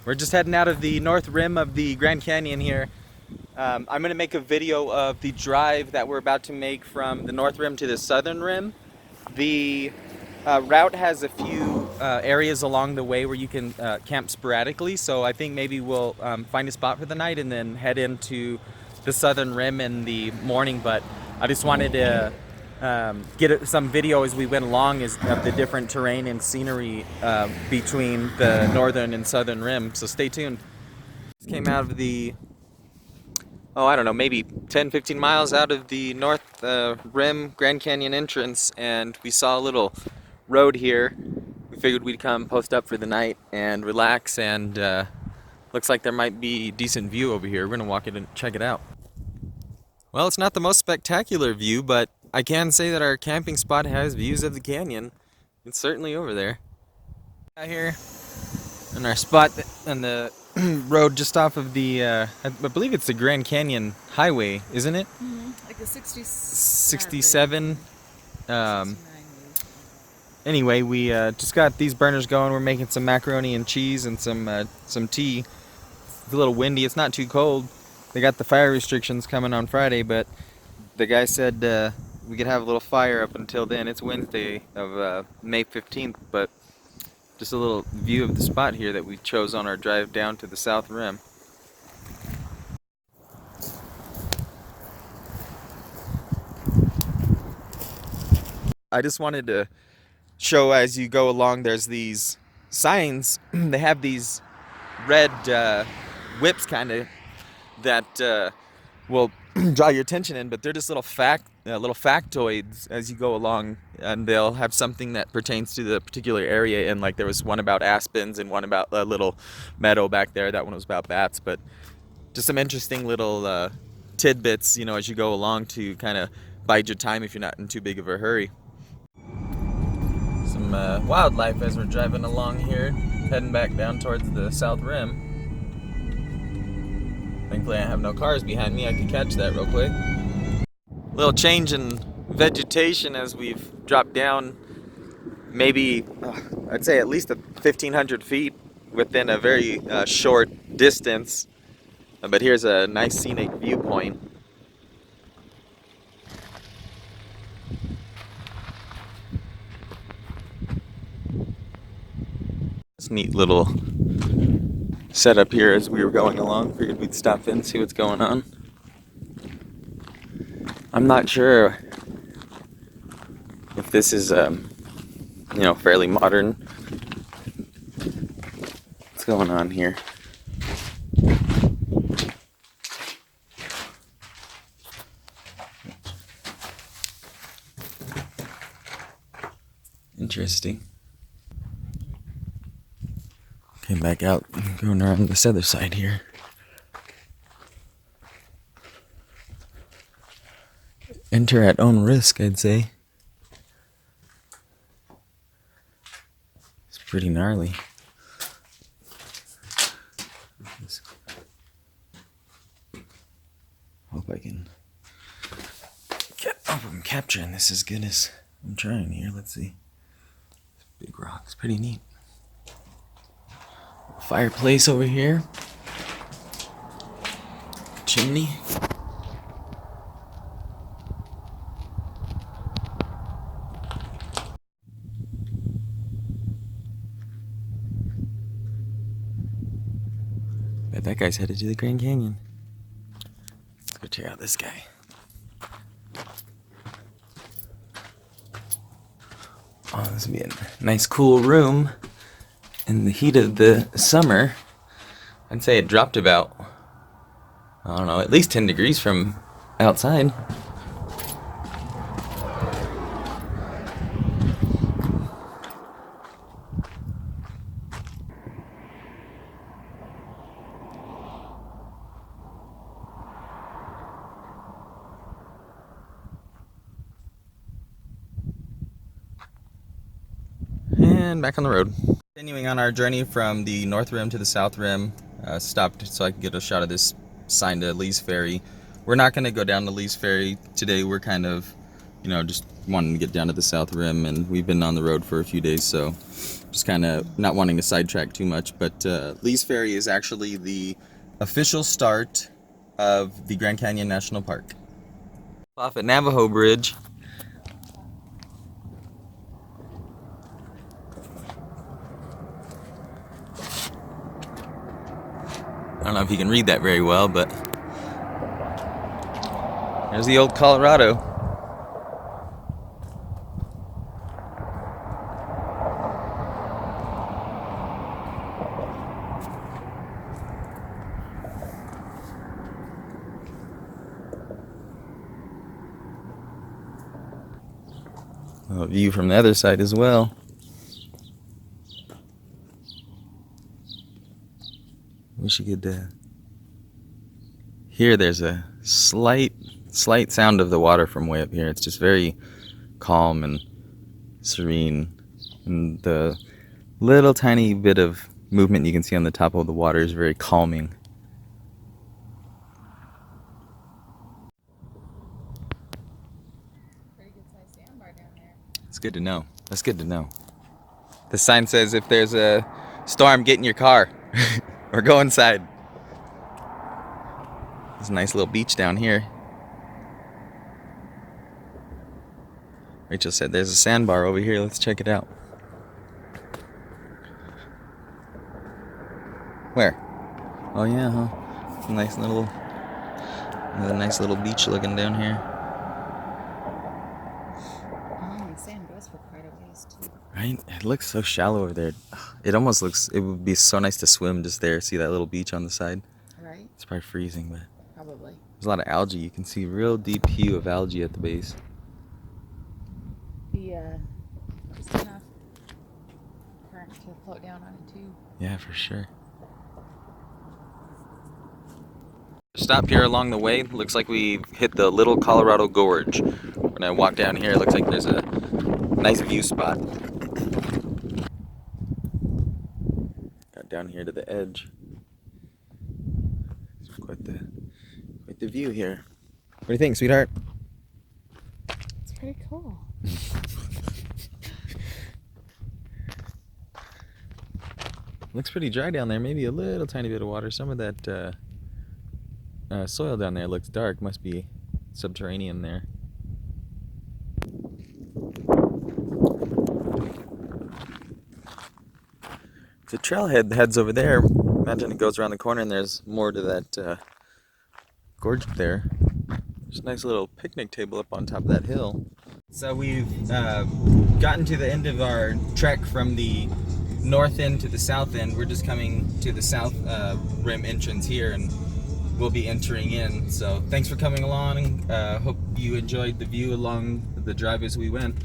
We're just heading out of the north rim of the Grand Canyon here. I'm going to make a video of the drive that we're about to make from the north rim to the southern rim. The route has a few areas along the way where you can camp sporadically, so I think maybe we'll find a spot for the night and then head into the southern rim in the morning. But I just wanted to get some video as we went along of the different terrain and scenery between the northern and southern rim, so stay tuned. Just came out of the, I don't know, maybe 10-15 miles out of the north rim Grand Canyon entrance, and we saw a little road here. We figured we'd come post up for the night and relax, and looks like there might be a decent view over here. We're gonna walk it and check it out. Well, it's not the most spectacular view, but I can say that our camping spot has views of the canyon. It's certainly over there. Out here in our spot on the road just off of the, I believe it's the Grand Canyon Highway, isn't it? Like a 67. Anyway, we just got these burners going. We're making some macaroni and cheese and some tea. It's a little windy. It's not too cold. They got the fire restrictions coming on Friday, but the guy said we could have a little fire up until then. It's Wednesday of May 15th, but just a little view of the spot here that we chose on our drive down to the south rim. I just wanted to show, as you go along, there's these signs. They have these red whips kind of that will draw your attention in, but they're just little factoids as you go along, and they'll have something that pertains to the particular area. And like there was one about aspens and one about a little meadow back there. That one was about bats, but just some interesting little tidbits, you know, as you go along to kind of bide your time if you're not in too big of a hurry. Some wildlife as we're driving along here, heading back down towards the south rim. Thankfully I have no cars behind me, I can catch that real quick. Little change in vegetation as we've dropped down maybe, I'd say at least 1,500 feet within a very short distance. But here's a nice scenic viewpoint. This neat little setup here as we were going along. Figured we'd stop in and see what's going on. I'm not sure if this is, fairly modern. What's going on here? Interesting. Came back out, going around this other side here. Enter at own risk, I'd say. It's pretty gnarly. Hope I can I'm capturing this as good as I'm trying here. Let's see. Big rocks, pretty neat. Fireplace over here. Chimney. Bet that guy's headed to the Grand Canyon. Let's go check out this guy. Oh, this would be a nice cool room in the heat of the summer. I'd say it dropped about, I don't know, at least 10 degrees from outside. And back on the road. Continuing on our journey from the north rim to the south rim, stopped so I could get a shot of this sign to Lee's Ferry. We're not going to go down to Lee's Ferry today. We're kind of you know, just wanting to get down to the south rim, and we've been on the road for a few days, so just kind of not wanting to sidetrack too much. But Lee's Ferry is actually the official start of the Grand Canyon National Park. Off at Navajo Bridge. I don't know if you can read that very well, but there's the old Colorado. A view from the other side as well. Wish you could hear there's a slight sound of the water from way up here. It's just very calm and serene, and the little tiny bit of movement you can see on the top of the water is very calming. Pretty good sized sandbar down there. It's good to know. That's good to know. The sign says if there's a storm, get in your car or go inside. There's a nice little beach down here. Rachel said there's a sandbar over here. Let's check it out. Where? Oh yeah, huh? It's a nice little beach looking down here. The sand goes for quite a ways too. Right? It looks so shallow over there. It almost looks, it would be so nice to swim just there. See that little beach on the side? Right. It's probably freezing, but Probably. there's a lot of algae. You can see real deep hue of algae at the base. Just enough current to float down on it too. Yeah, for sure. Stop here along the way. Looks like we hit the little Colorado Gorge. When I walk down here, it looks like there's a nice view spot. Got down here to the edge. It's quite the view here. What do you think, sweetheart? It's pretty cool. Looks pretty dry down there. Maybe a little tiny bit of water. Some of that soil down there looks dark. Must be subterranean there. The trailhead heads over there. Imagine it goes around the corner and there's more to that gorge there. There's a nice little picnic table up on top of that hill. So we've gotten to the end of our trek from the north end to the south end. We're just coming to the south rim entrance here, and we'll be entering in. So thanks for coming along. Hope you enjoyed the view along the drive as we went.